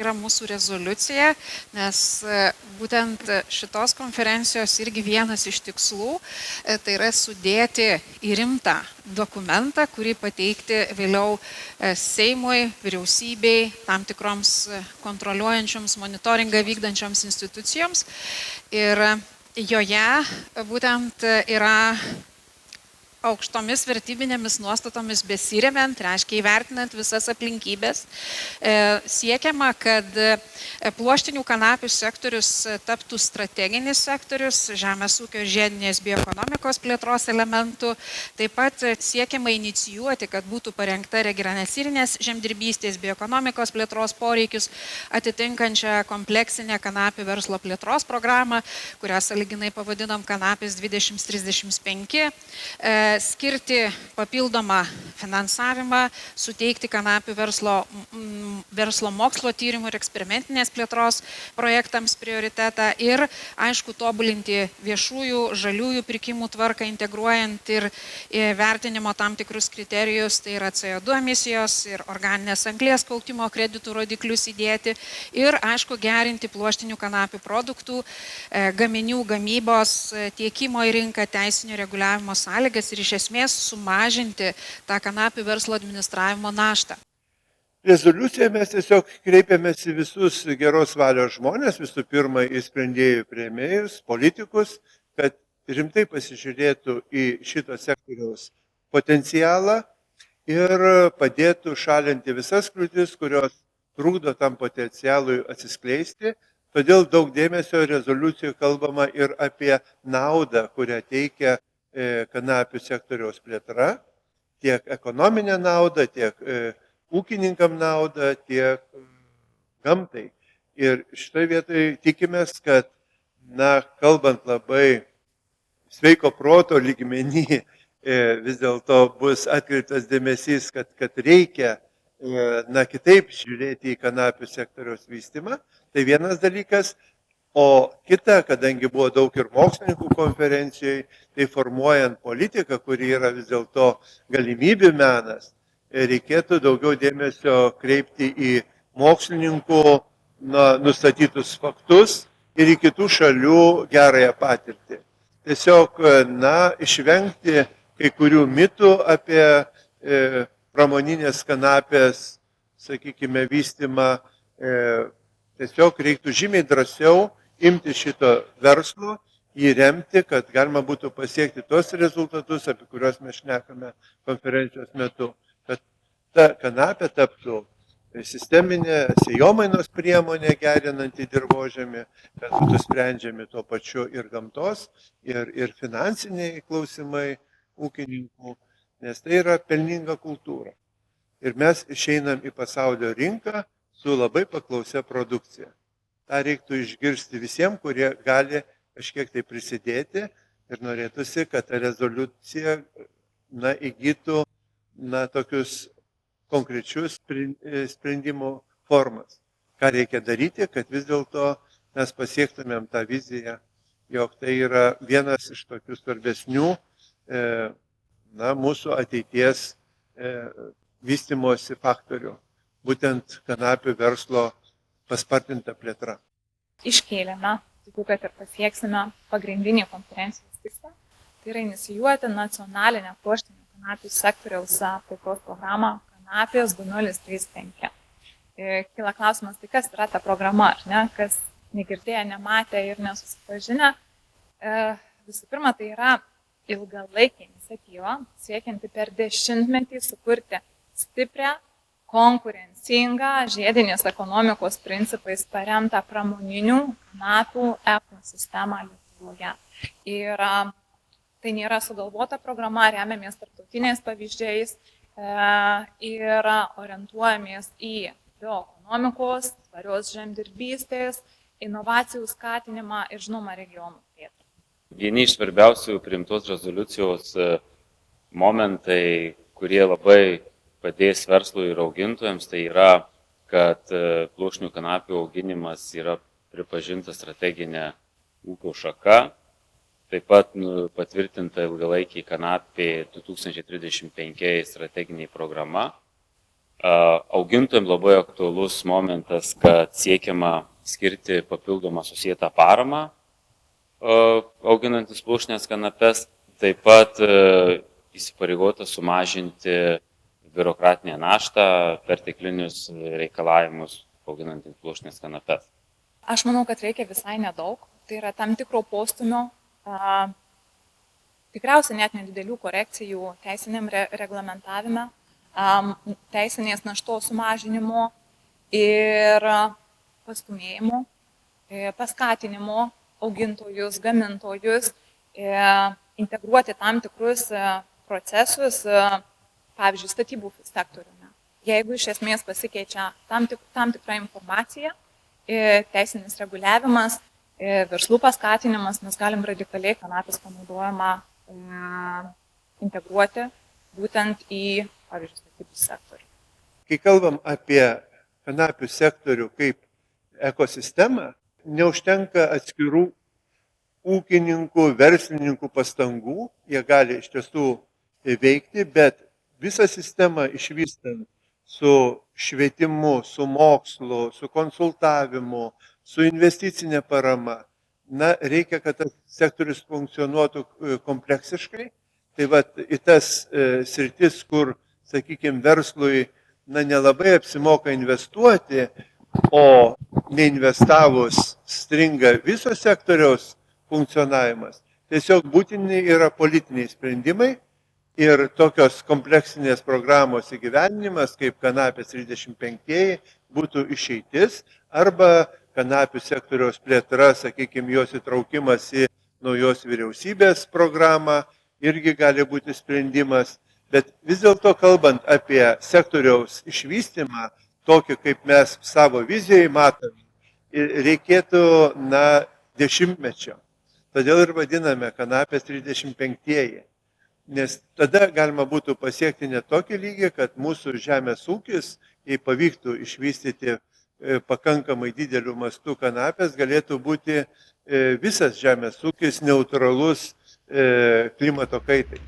yra mūsų rezoliucija, nes būtent šitos konferencijos irgi vienas iš tikslų tai yra sudėti į rimtą dokumentą, kurį pateikti vėliau Seimui, vyriausybei, tam tikroms kontroliuojančioms, monitoringą vykdančioms institucijoms. Ir joje būtent yra aukštomis vertybinėmis nuostatomis besiremiant, reiškia įvertinant visas aplinkybės, siekiama, kad pluoštinių kanapių sektorius taptų strateginis sektorius, žemės ūkio žiedinės bioekonomikos plėtros elementų. Taip pat siekiama inicijuoti, kad būtų parengta regeneracinės žemdirbystės bioekonomikos plėtros poreikius atitinkančią kompleksinę kanapių verslo plėtros programą, kurią sąlyginai pavadinom Kanapės 2035. Skirti papildomą finansavimą, suteikti kanapių verslo mokslo tyrimų ir eksperimentinės plėtros projektams prioritetą ir, aišku, tobulinti viešųjų žaliųjų pirkimų tvarką, integruojant ir vertinimo tam tikrus kriterijus, tai yra CO2 emisijos ir organinės anglies kaupimo kreditų rodiklius įdėti ir, aišku, gerinti pluoštinių kanapių produktų, gaminių gamybos, tiekimo į rinką, teisinio reguliavimo sąlygas ir iš esmės sumažinti tą kanapių verslo administravimo naštą. Rezoliuciją mes tiesiog kreipiamės į visus geros valios žmonės, visų pirma į sprendėjų priėmėjus, politikus, kad rimtai pasižiūrėtų į šito sektoriaus potencialą ir padėtų šalinti visas kliūtis, kurios trukdo tam potencialui atsiskleisti. Todėl daug dėmesio rezoliucijoje kalbama ir apie naudą, kurią teikia kanapių sektoriaus plėtra, tiek ekonominė nauda, tiek ūkininkam nauda, tiek gamtai. Ir šitoje vietoje tikimės, kad, kalbant labai sveiko proto lygmenį, vis dėlto bus atkreiptas dėmesys, kad reikia kitaip žiūrėti į kanapių sektoriaus vystymą. Tai vienas dalykas. O kita, kadangi buvo daug ir mokslininkų konferencijoje, tai formuojant politiką, kuri yra vis dėlto galimybių menas, reikėtų daugiau dėmesio kreipti į mokslininkų nustatytus faktus ir į kitų šalių gerąją patirtį. Tiesiog, išvengti kai kurių mitų apie pramoninės kanapės, sakykime, vystymą, tiesiog reiktų žymiai drąsiau imti šito verslo, jį remti, kad galima būtų pasiekti tos rezultatus, apie kuriuos mes šnekame konferencijos metu, kad ta kanapė taptų sisteminė sėjomainos priemonė gerinanti dirvožemį, kad būtų sprendžiami tuo pačiu ir gamtos, ir finansiniai klausimai ūkininkų, nes tai yra pelninga kultūra. Ir mes išeinam į pasaulio rinką su labai paklausia produkcija. Ta reiktų išgirsti visiems, kurie gali kažkiek tai prisidėti ir norėtųsi, kad ta rezoliucija įgytų tokius konkrečius sprendimų formas. Ką reikia daryti, kad vis dėlto mes pasiektumėm tą viziją, jog tai yra vienas iš tokių svarbesnių mūsų ateities vystymosi faktorių. Būtent kanapių verslo paspartinta plėtra. Iškėlėme, tikiu, kad ir pasieksime pagrindinį konferencijos tikslą, tai yra inicijuoti nacionalinę pluoštinių kanapių sektoriaus plėtros programą Kanapės 2035. Kyla klausimas, tai kas yra ta programa, kas negirdėję, nematę ir nesusipažinę. Visų pirma, tai yra ilgalaikė iniciatyva, siekianti per 10 metį sukurti stiprią, konkurencingą, žiedinės ekonomikos principais paremtą pramoninių kanapių ekosistemą Lietuvoje. Ir tai nėra sugalvota programa, remiamės tarptautiniais pavyzdžiais ir orientuojamės į bioekonomikos, tvarios žemdirbystės, inovacijų skatinimą ir, žinoma, regionų plėtrą. Vieni iš svarbiausių priimtos rezoliucijos momentai, kurie labai padės verslui ir augintojams, tai yra, kad pluoštinių kanapių auginimas yra pripažinta strateginė ūkio šaka, taip pat patvirtinta ilgalaikiai kanapė 2035 strateginiai programa Augintojams labai aktualus momentas, kad siekiama skirti papildomą susietą paramą auginantis pluoštinės kanapes, taip pat įsipareigota sumažinti biurokratinę naštą, perteklinius reikalavimus auginant pluoštinės kanapes. Aš manau, kad reikia visai nedaug. Tai yra tam tikro postumio, tikriausiai net nedidelių korekcijų teisiniam reglamentavime, teisinės naštos sumažinimo ir pastumėjimo, paskatinimo augintojus, gamintojus, integruoti tam tikrus procesus, pavyzdžiui, statybų sektoriumi. Jeigu iš esmės pasikeičia tam tikra informacija, teisinis reguliavimas, verslų paskatinimas, mes galim radikaliai kanapės panaudojimą integruoti būtent į, pavyzdžiui, statybų sektorių. Kai kalbam apie kanapių sektorių kaip ekosistemą, neužtenka atskirų ūkininkų, verslininkų pastangų, jie gali iš tiesų veikti, bet visą sistemą išvystant su švietimu, su mokslu, su konsultavimu, su investicinė parama, reikia, kad tas sektorius funkcionuotų kompleksiškai. Tai vat į tas sritis, kur, sakykime, verslui nelabai apsimoka investuoti, o neinvestavus stringa viso sektoriaus funkcionavimas. Tiesiog būtini yra politiniai sprendimai ir tokios kompleksinės programos įgyvendinimas, kaip kanapės 35 būtų išeitis, arba kanapių sektoriaus plėtra, sakykime, jos įtraukimas į naujos vyriausybės programą irgi gali būti sprendimas. Bet vis dėlto kalbant apie sektoriaus išvystymą, tokį kaip mes savo vizijoje matome, reikėtų dešimtmečio. Todėl ir vadiname kanapės 35. Nes tada galima būtų pasiekti net tokį lygį, kad mūsų žemės ūkis, jei pavyktų išvystyti pakankamai didelių mastų kanapės, galėtų būti visas žemės ūkis neutralus klimato kaitai.